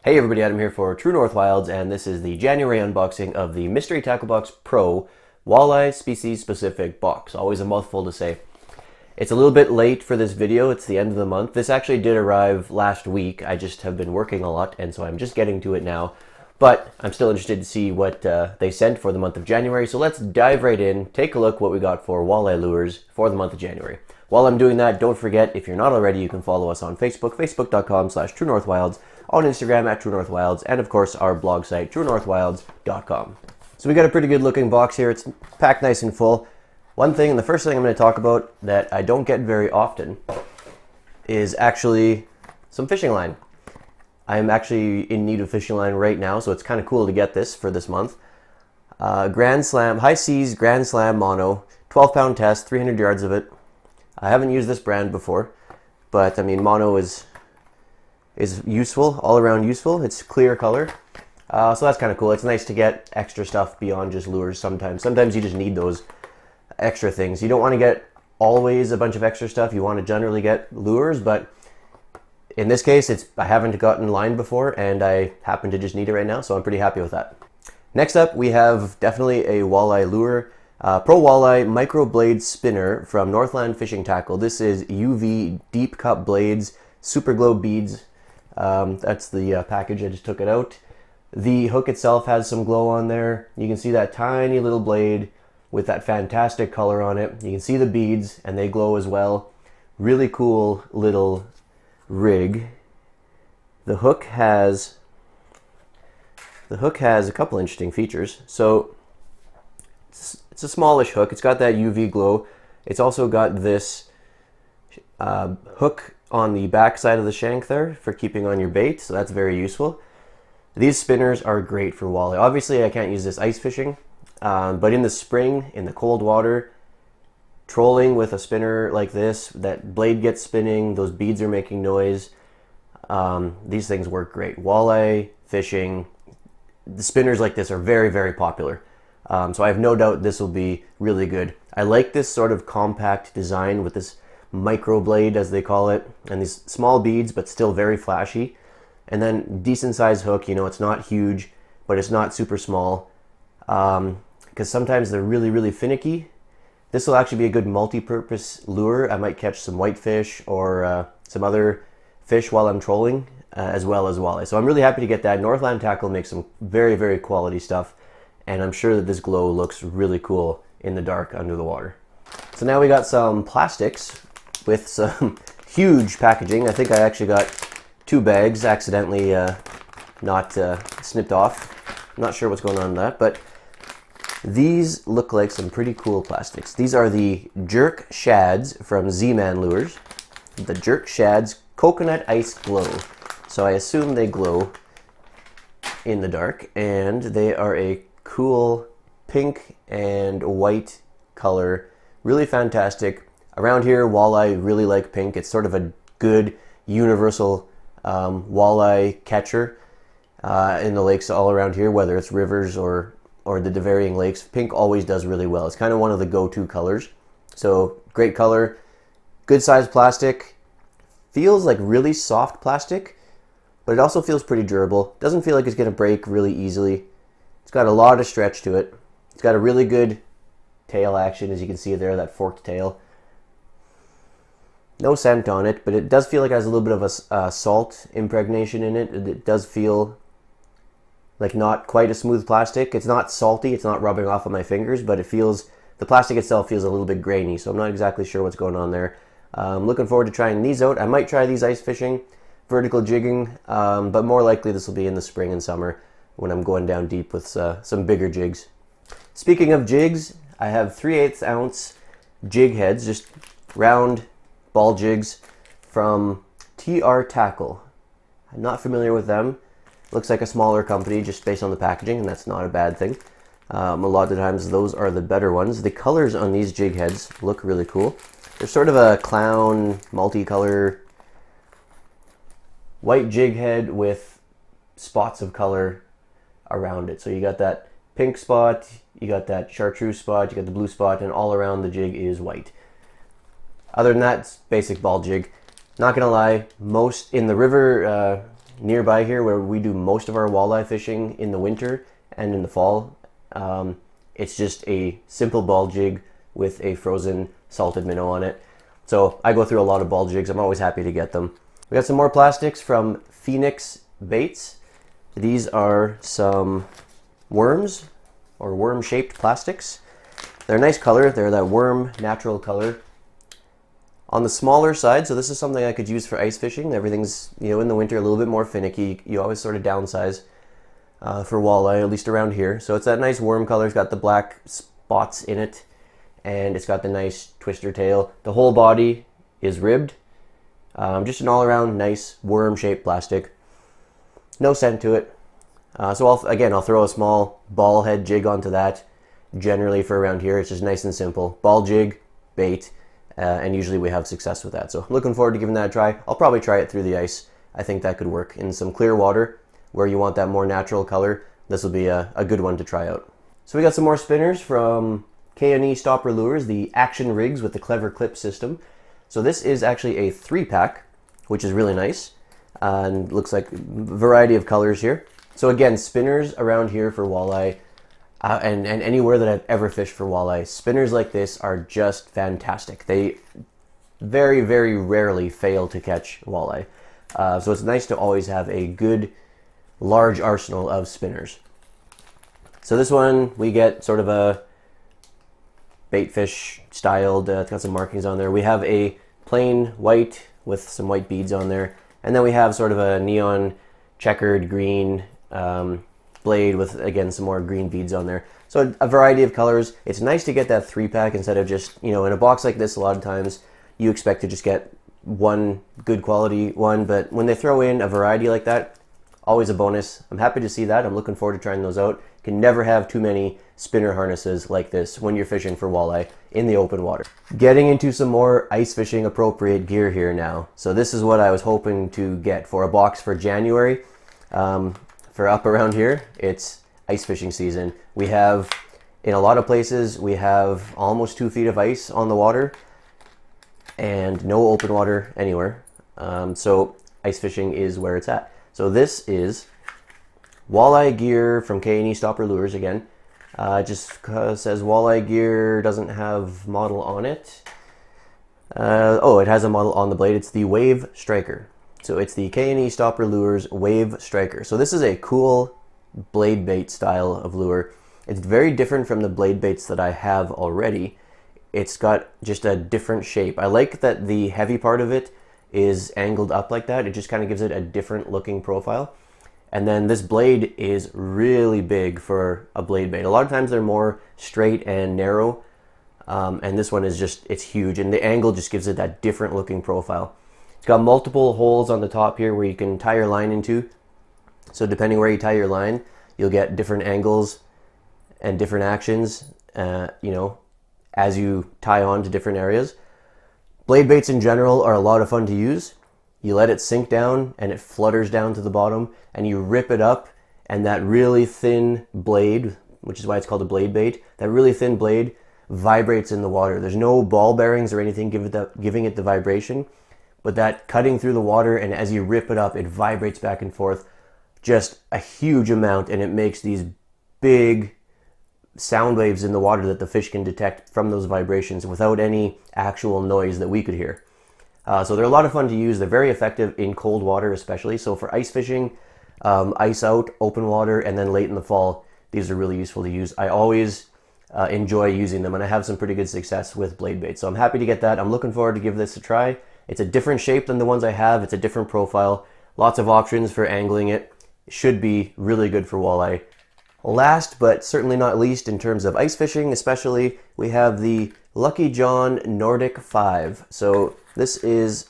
Hey everybody, Adam here for True North Wilds, and this is the January unboxing of the Mystery Tackle Box Pro Walleye Species Specific Box. Always a mouthful to say. It's a little bit late for this video, it's the end of the month. This actually did arrive last week, I just have been working a lot, and so I'm just getting to it now. But I'm still interested to see what they sent for the month of January, so let's dive right in, take a look what we got for walleye lures for the month of January. While I'm doing that, don't forget, if you're not already, you can follow us on Facebook, facebook.com/TrueNorthWilds, on Instagram at TrueNorthWilds, and of course our blog site, TrueNorthWilds.com. So we got a pretty good looking box here. It's packed nice and full. One thing, and the first thing I'm going to talk about that I don't get very often is actually some fishing line. I'm actually in need of fishing line right now, so it's kind of cool to get this for this month. Grand Slam, High Seas Grand Slam Mono, 12-pound test, 300 yards of it. I haven't used this brand before, but I mean, mono is useful, all around useful. It's clear color, so that's kind of cool. It's nice to get extra stuff beyond just lures sometimes. Sometimes you just need those extra things. You don't want to get always a bunch of extra stuff. You want to generally get lures, but in this case, I haven't gotten line before, and I happen to just need it right now, so I'm pretty happy with that. Next up, we have definitely a walleye lure. Pro Walleye Micro Blade Spinner from Northland Fishing Tackle. This is UV Deep Cup Blades, Super Glow Beads. That's the package. I just took it out. The hook itself has some glow on there. You can see that tiny little blade with that fantastic color on it. You can see the beads, and they glow as well. Really cool little rig. The hook has a couple interesting features. So it's a smallish hook. It's got that UV glow. It's also got this hook on the back side of the shank there for keeping on your bait, so that's very useful. These spinners are great for walleye. Obviously, I can't use this ice fishing, but in the spring, in the cold water, trolling with a spinner like this, that blade gets spinning, those beads are making noise. These things work great. Walleye fishing, the spinners like this are very, very popular. So I have no doubt this will be really good. I like this sort of compact design with this micro blade, as they call it, and these small beads, but still very flashy. And then decent size hook. You know, it's not huge, but it's not super small, because sometimes they're really, really finicky. This will actually be a good multi-purpose lure. I might catch some whitefish or some other fish while I'm trolling, as well as walleye. So I'm really happy to get that. Northland Tackle makes some very, very quality stuff, and I'm sure that this glow looks really cool in the dark under the water. So now we got some plastics with some huge packaging. I think I actually got 2 bags accidentally not snipped off. I'm not sure what's going on in that, but these look like some pretty cool plastics. These are the Jerk Shads from Z-Man Lures. The Jerk Shads Coconut Ice Glow. So I assume they glow in the dark, and they are a cool pink and white color. Really fantastic. Around here, walleye really like pink. It's sort of a good universal walleye catcher in the lakes all around here, whether it's rivers or the varying lakes. Pink always does really well. It's kind of one of the go-to colors. So great color, good size plastic. Feels like really soft plastic, but it also feels pretty durable. Doesn't feel like it's going to break really easily. It's got a lot of stretch to it. It's got a really good tail action, as you can see there, that forked tail. No scent on it, but it does feel like it has a little bit of a salt impregnation in it. It does feel like not quite a smooth plastic. It's not salty, it's not rubbing off on my fingers, but it feels, the plastic itself feels a little bit grainy, so I'm not exactly sure what's going on there. I'm looking forward to trying these out. I might try these ice fishing, vertical jigging, but more likely this will be in the spring and summer when I'm going down deep with some bigger jigs. Speaking of jigs, I have 3/8 ounce jig heads, just round ball jigs from TR Tackle. I'm not familiar with them. Looks like a smaller company just based on the packaging, and that's not a bad thing. A lot of times those are the better ones. The colors on these jig heads look really cool. They're sort of a clown multicolor white jig head with spots of color around it. So you got that pink spot, you got that chartreuse spot, you got the blue spot, and all around the jig is white. Other than that, it's basic ball jig. Not gonna lie, most in the river nearby here where we do most of our walleye fishing in the winter and in the fall. It's just a simple ball jig with a frozen salted minnow on it. So I go through a lot of ball jigs. I'm always happy to get them. We got some more plastics from Phoenix Baits. These are some worms or worm-shaped plastics. They're a nice color. They're that worm natural color. On the smaller side, so this is something I could use for ice fishing. Everything's, in the winter a little bit more finicky. You always sort of downsize for walleye, at least around here. So it's that nice worm color. It's got the black spots in it, and it's got the nice twister tail. The whole body is ribbed. Just an all-around nice worm-shaped plastic. No scent to it. So I'll throw a small ball head jig onto that. Generally for around here, it's just nice and simple. Ball jig, bait, and usually we have success with that. So I'm looking forward to giving that a try. I'll probably try it through the ice. I think that could work. In some clear water where you want that more natural color, this will be a good one to try out. So we got some more spinners from K&E Stopper Lures, the Action Rigs with the Clever Clip system. So this is actually a 3-pack, which is really nice. And looks like a variety of colors here. So again, spinners around here for walleye, and anywhere that I've ever fished for walleye, spinners like this are just fantastic. They very, very rarely fail to catch walleye. So it's nice to always have a good, large arsenal of spinners. So this one, we get sort of a baitfish styled, it's got some markings on there. We have a plain white with some white beads on there. And then we have sort of a neon checkered green blade with, again, some more green beads on there. So a variety of colors. It's nice to get that 3-pack instead of just, in a box like this, a lot of times you expect to just get one good quality one. But when they throw in a variety like that, always a bonus. I'm happy to see that. I'm looking forward to trying those out. You can never have too many spinner harnesses like this when you're fishing for walleye in the open water. Getting into some more ice fishing appropriate gear here now. So this is what I was hoping to get for a box for January. For up around here, it's ice fishing season. We have, in a lot of places, we have almost 2 feet of ice on the water and no open water anywhere. So ice fishing is where it's at. So this is walleye gear from K&E Stopper Lures again. It just says walleye gear, doesn't have model on it. It has a model on the blade. It's the Wave Striker. So it's the K&E Stopper Lures Wave Striker. So this is a cool blade bait style of lure. It's very different from the blade baits that I have already. It's got just a different shape. I like that the heavy part of it is angled up like that. It just kind of gives it a different looking profile. And then this blade is really big for a blade bait. A lot of times they're more straight and narrow. And this one is just, it's huge. And the angle just gives it that different looking profile. It's got multiple holes on the top here where you can tie your line into. So depending where you tie your line, you'll get different angles and different actions, as you tie on to different areas. Blade baits in general are a lot of fun to use. You let it sink down and it flutters down to the bottom and you rip it up, and that really thin blade, which is why it's called a blade bait, that really thin blade vibrates in the water. There's no ball bearings or anything giving it the vibration, but that cutting through the water, and as you rip it up, it vibrates back and forth just a huge amount, and it makes these big sound waves in the water that the fish can detect from those vibrations without any actual noise that we could hear. So they're a lot of fun to use. They're very effective in cold water especially. So for ice fishing, ice out, open water, and then late in the fall, these are really useful to use. I always enjoy using them, and I have some pretty good success with blade bait. So I'm happy to get that. I'm looking forward to give this a try. It's a different shape than the ones I have. It's a different profile. Lots of options for angling it. It should be really good for walleye. Last, but certainly not least in terms of ice fishing especially, we have the Lucky John Nordic 5. So this is,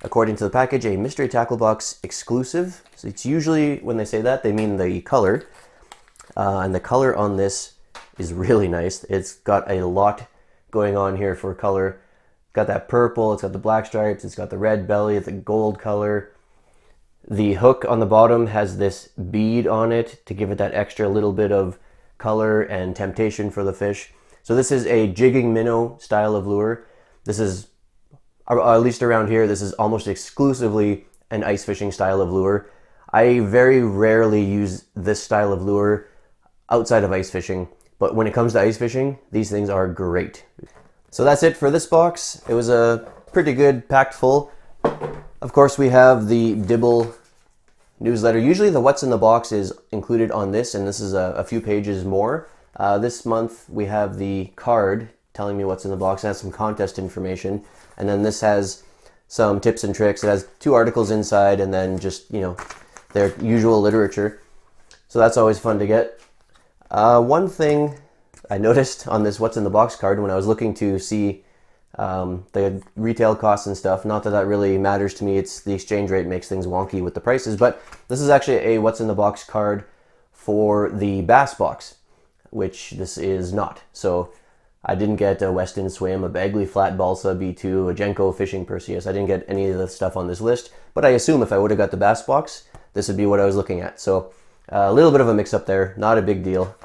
according to the package, a Mystery Tackle Box exclusive. So it's usually, when they say that, they mean the color. And the color on this is really nice. It's got a lot going on here for color. It's got that purple, it's got the black stripes, it's got the red belly, the gold color. The hook on the bottom has this bead on it to give it that extra little bit of color and temptation for the fish. So this is a jigging minnow style of lure. This is, at least around here, this is almost exclusively an ice fishing style of lure. I very rarely use this style of lure outside of ice fishing, but when it comes to ice fishing, these things are great. So that's it for this box. It was a pretty good, packed full. Of course, we have the Dibble newsletter. Usually the what's in the box is included on this, and this is a few pages more. This month we have the card telling me what's in the box. It has some contest information, and then this has some tips and tricks. It has 2 articles inside, and then just, you know, their usual literature. So that's always fun to get. One thing I noticed on this what's in the box card when I was looking to see the retail costs and stuff, not that that really matters to me, it's the exchange rate makes things wonky with the prices, but this is actually a what's in the box card for the bass box, which this is not. So I didn't get a Weston Swim, a Bagley Flat Balsa B2, a Genco Fishing Perseus. I didn't get any of the stuff on this list, but I assume if I would have got the bass box, this would be what I was looking at. So a little bit of a mix up there, not a big deal.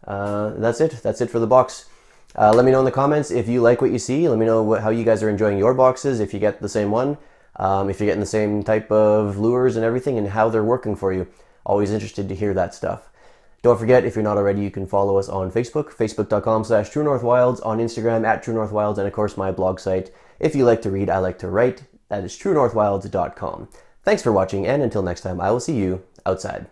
That's it for the box. Let me know in the comments if you like what you see. Let me know how you guys are enjoying your boxes, if you get the same one, if you're getting the same type of lures and everything, and how they're working for you. Always interested to hear that stuff. Don't forget, if you're not already, you can follow us on Facebook, facebook.com/TrueNorthWilds, on Instagram @TrueNorthWilds, and of course my blog site. If you like to read, I like to write. That is TrueNorthWilds.com. Thanks for watching, and until next time, I will see you outside.